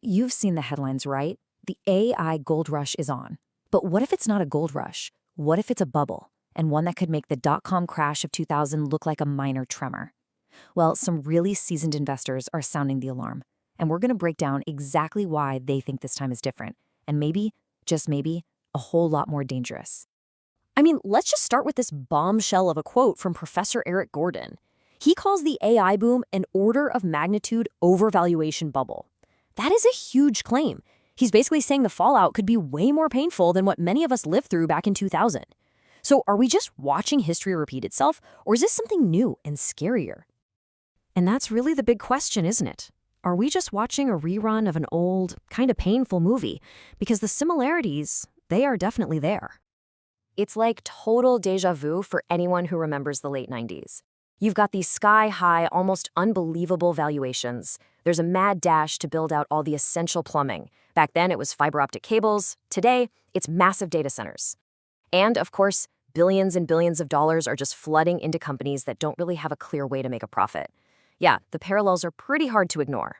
you've seen the headlines, right? The AI gold rush is on. But what if it's not a gold rush? What if it's a bubble, and one that could make the dot-com crash of 2000 look like a minor tremor? Well, some really seasoned investors are sounding the alarm, and we're going to break down exactly why they think this time is different, and maybe, just maybe, a whole lot more dangerous. I mean, let's just start with this bombshell of a quote from Professor Eric Gordon. He calls the AI boom an order of magnitude overvaluation bubble. That is a huge claim. He's basically saying the fallout could be way more painful than what many of us lived through back in 2000. So are we just watching history repeat itself, or is this something new and scarier? And that's really the big question, isn't it? Are we just watching a rerun of an old, kind of painful movie? Because the similarities, they are definitely there. It's like total déjà vu for anyone who remembers the late 90s. You've got these sky-high, almost unbelievable valuations. There's a mad dash to build out all the essential plumbing. Back then, it was fiber optic cables. Today, it's massive data centers. And, of course, billions and billions of dollars are just flooding into companies that don't really have a clear way to make a profit. Yeah, the parallels are pretty hard to ignore.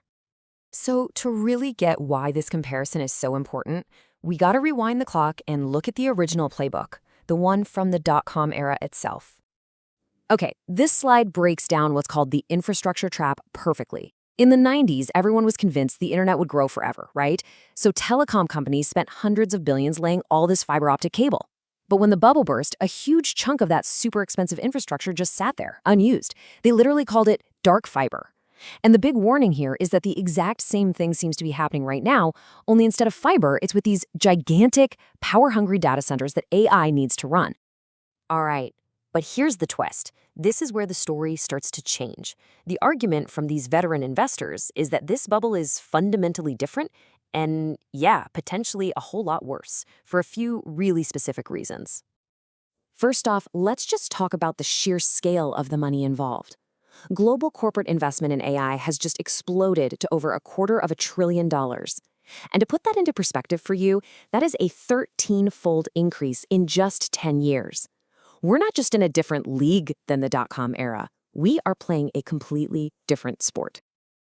So to really get why this comparison is so important, we gotta rewind the clock and look at the original playbook, the one from the dot-com era itself. Okay, this slide breaks down what's called the infrastructure trap perfectly. In the 90s, everyone was convinced the internet would grow forever, right? So telecom companies spent hundreds of billions laying all this fiber optic cable. But when the bubble burst, a huge chunk of that super expensive infrastructure just sat there, unused. They literally called it dark fiber. And the big warning here is that the exact same thing seems to be happening right now, only instead of fiber, it's with these gigantic, power-hungry data centers that AI needs to run. All right, but here's the twist. This is where the story starts to change. The argument from these veteran investors is that this bubble is fundamentally different and, yeah, potentially a whole lot worse, for a few really specific reasons. First off, let's just talk about the sheer scale of the money involved. Global corporate investment in AI has just exploded to over $250 billion. And to put that into perspective for you, that is a 13-fold increase in just 10 years. We're not just in a different league than the dot-com era. We are playing a completely different sport.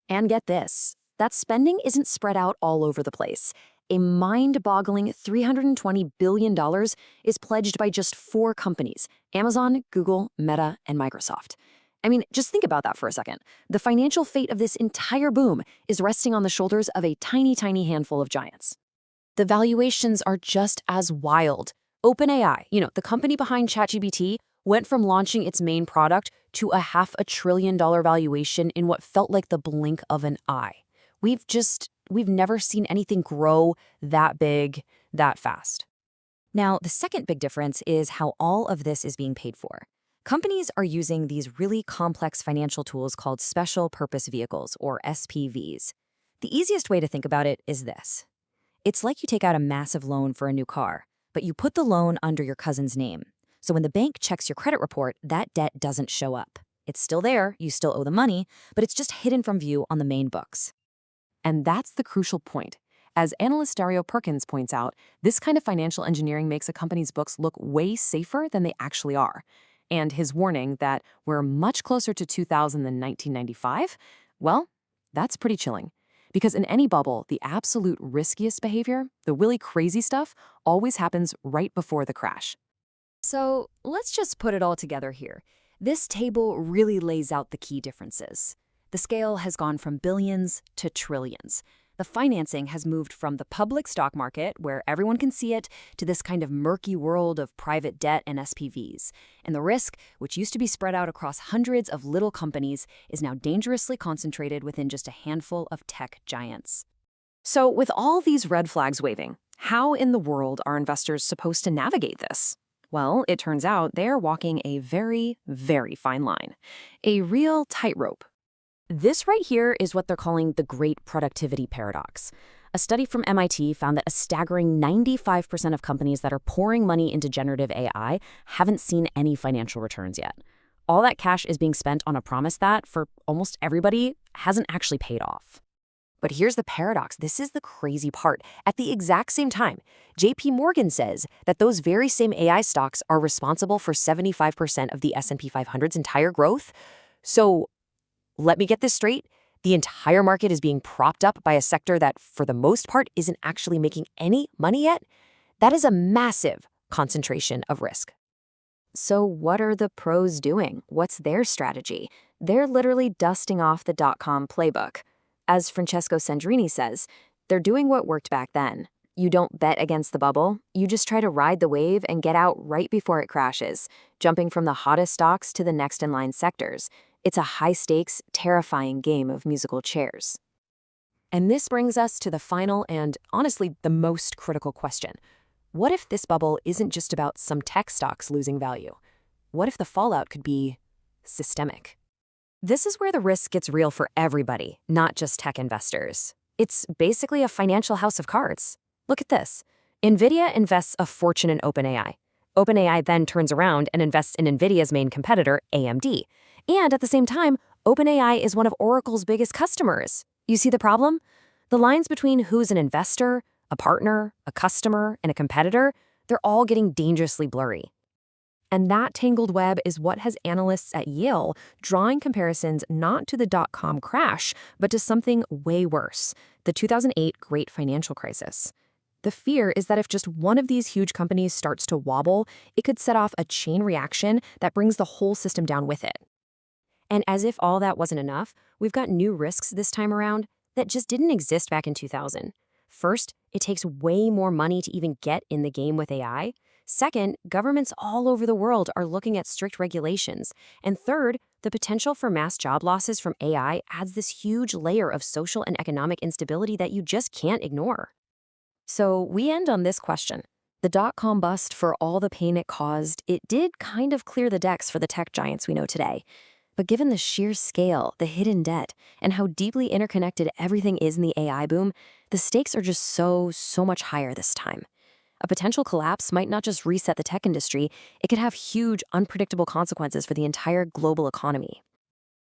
And get this, that spending isn't spread out all over the place. A mind-boggling $320 billion is pledged by just 4 companies: Amazon, Google, Meta, and Microsoft. I mean, just think about that for a second. The financial fate of this entire boom is resting on the shoulders of a tiny, tiny handful of giants. The valuations are just as wild. OpenAI, the company behind ChatGPT, went from launching its main product to a $500 billion valuation in what felt like the blink of an eye. We've never seen anything grow that big, that fast. Now, the second big difference is how all of this is being paid for. Companies are using these really complex financial tools called special purpose vehicles, or SPVs. The easiest way to think about it is this. It's like you take out a massive loan for a new car, but you put the loan under your cousin's name. So when the bank checks your credit report, that debt doesn't show up. It's still there, you still owe the money, but it's just hidden from view on the main books. And that's the crucial point. As analyst Dario Perkins points out, this kind of financial engineering makes a company's books look way safer than they actually are. And his warning that we're much closer to 2000 than 1995, well, that's pretty chilling. Because in any bubble, the absolute riskiest behavior, the really crazy stuff, always happens right before the crash. So let's just put it all together here. This table really lays out the key differences. The scale has gone from billions to trillions. The financing has moved from the public stock market, where everyone can see it, to this kind of murky world of private debt and SPVs. And the risk, which used to be spread out across hundreds of little companies, is now dangerously concentrated within just a handful of tech giants. So with all these red flags waving, how in the world are investors supposed to navigate this? Well, it turns out they're walking a very, very fine line. A real tightrope. This right here is what they're calling the Great Productivity Paradox. A study from MIT found that a staggering 95% of companies that are pouring money into generative AI haven't seen any financial returns yet. All that cash is being spent on a promise that, for almost everybody, hasn't actually paid off. But here's the paradox. This is the crazy part. At the exact same time, JP Morgan says that those very same AI stocks are responsible for 75% of the S&P 500's entire growth. So let me get this straight. The entire market is being propped up by a sector that, for the most part, isn't actually making any money yet. That is a massive concentration of risk. So what are the pros doing? What's their strategy? They're literally dusting off the dot-com playbook. As Francesco Sandrini says, they're doing what worked back then. You don't bet against the bubble. You just try to ride the wave and get out right before it crashes, jumping from the hottest stocks to the next in line sectors. It's a high-stakes, terrifying game of musical chairs. And this brings us to the final and, honestly, the most critical question. What if this bubble isn't just about some tech stocks losing value? What if the fallout could be systemic? This is where the risk gets real for everybody, not just tech investors. It's basically a financial house of cards. Look at this. NVIDIA invests a fortune in OpenAI. OpenAI then turns around and invests in NVIDIA's main competitor, AMD. And at the same time, OpenAI is one of Oracle's biggest customers. You see the problem? The lines between who's an investor, a partner, a customer, and a competitor, they're all getting dangerously blurry. And that tangled web is what has analysts at Yale drawing comparisons not to the dot-com crash, but to something way worse, the 2008 Great Financial Crisis. The fear is that if just one of these huge companies starts to wobble, it could set off a chain reaction that brings the whole system down with it. And as if all that wasn't enough, we've got new risks this time around that just didn't exist back in 2000. First, it takes way more money to even get in the game with AI. Second, governments all over the world are looking at strict regulations. And third, the potential for mass job losses from AI adds this huge layer of social and economic instability that you just can't ignore. So we end on this question. The dot-com bust, for all the pain it caused, it did kind of clear the decks for the tech giants we know today. But given the sheer scale, the hidden debt, and how deeply interconnected everything is in the AI boom, the stakes are just so much higher this time. A potential collapse might not just reset the tech industry, it could have huge, unpredictable consequences for the entire global economy.